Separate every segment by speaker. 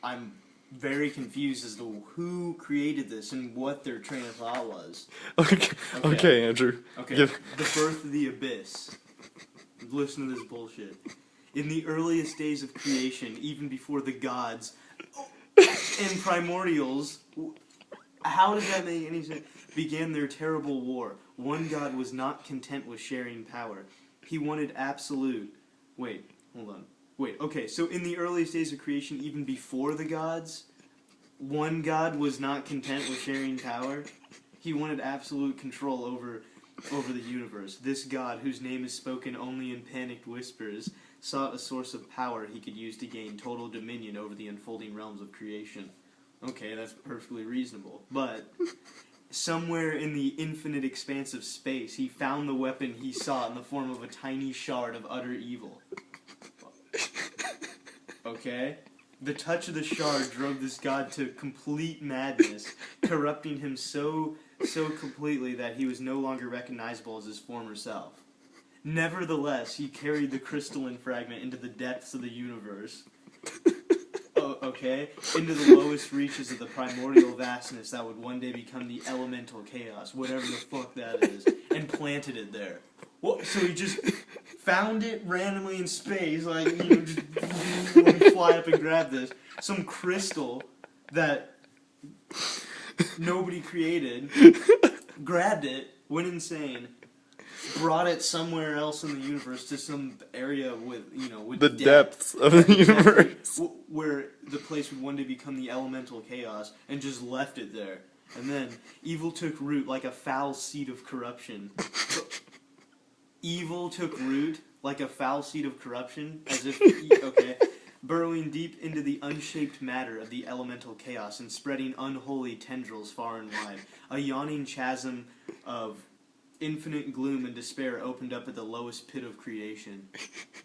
Speaker 1: I'm very confused as to who created this and what their train of thought was.
Speaker 2: Okay, Andrew.
Speaker 1: Okay, the birth of the abyss. Listen to this bullshit. In the earliest days of creation, even before the gods and primordials, how does that make any sense? Began their terrible war. One god was not content with sharing power. He wanted absolute... Wait, hold on. Wait, okay, so in the earliest days of creation, even before the gods, one god was not content with sharing power. He wanted absolute control over the universe. This god, whose name is spoken only in panicked whispers, sought a source of power he could use to gain total dominion over the unfolding realms of creation. Okay, that's perfectly reasonable. But somewhere in the infinite expanse of space, he found the weapon he sought in the form of a tiny shard of utter evil. Okay? The touch of the shard drove this god to complete madness, corrupting him so completely that he was no longer recognizable as his former self. Nevertheless, he carried the crystalline fragment into the depths of the universe. Okay? Into the lowest reaches of the primordial vastness that would one day become the elemental chaos, whatever the fuck that is, and planted it there. What? So he just found it randomly in space, like, just let me fly up and grab this. Some crystal that nobody created, grabbed it, went insane, brought it somewhere else in the universe to some area with
Speaker 2: the depths of the universe,
Speaker 1: where the place would one day become the elemental chaos, and just left it there. And then evil took root like a foul seed of corruption. Evil took root like a foul seed of corruption, as if, burrowing deep into the unshaped matter of the elemental chaos and spreading unholy tendrils far and wide. A yawning chasm of infinite gloom and despair opened up at the lowest pit of creation,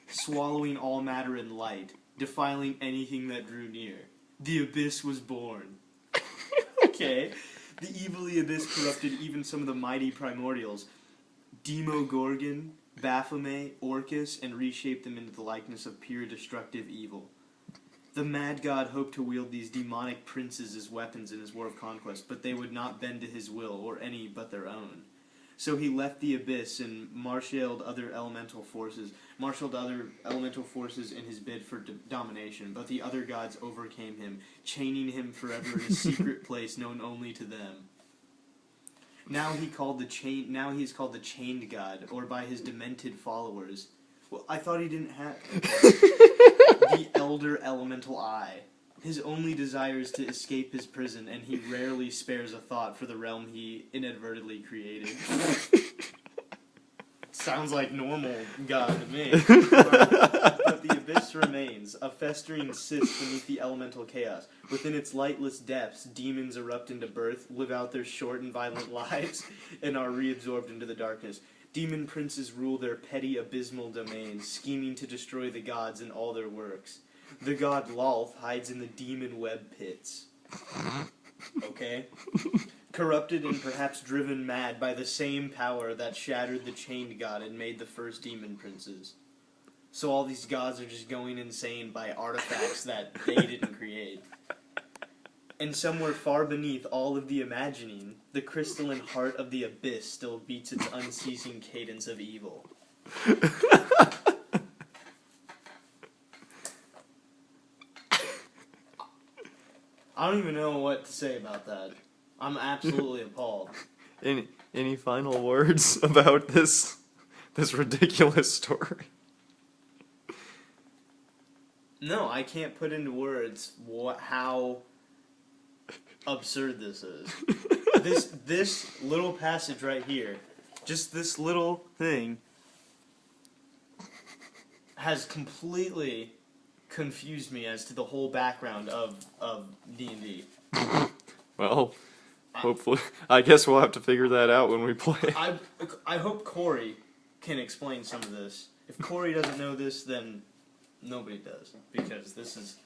Speaker 1: swallowing all matter and light, defiling anything that drew near. The abyss was born. Okay. The evilly abyss corrupted even some of the mighty primordials, Demogorgon, Baphomet, Orcus, and reshaped them into the likeness of pure destructive evil. The mad god hoped to wield these demonic princes as weapons in his war of conquest, but they would not bend to his will, or any but their own. So he left the abyss and marshaled other elemental forces in his bid for domination, but the other gods overcame him, chaining him forever in a secret place known only to them. Now he is called the Chained God, or by his demented followers. Well, I thought he didn't have the Elder Elemental Eye. His only desire is to escape his prison, and he rarely spares a thought for the realm he inadvertently created. Sounds like normal God to me. But the abyss remains, a festering cyst beneath the elemental chaos. Within its lightless depths, demons erupt into birth, live out their short and violent lives, and are reabsorbed into the darkness. Demon princes rule their petty abysmal domains, scheming to destroy the gods and all their works. The god Lolth hides in the demon web pits. Okay? Corrupted and perhaps driven mad by the same power that shattered the Chained God and made the first demon princes. So all these gods are just going insane by artifacts that they didn't create. And somewhere far beneath all of the imagining, the crystalline heart of the abyss still beats its unceasing cadence of evil. I don't even know what to say about that. I'm absolutely appalled.
Speaker 2: Any final words about this ridiculous story?
Speaker 1: No, I can't put into words how absurd this is. This little passage right here, just this little thing, has completely confused me as to the whole background of D&D.
Speaker 2: Well, hopefully, I guess we'll have to figure that out when we play.
Speaker 1: I hope Corey can explain some of this. If Corey doesn't know this, then nobody does, because this is,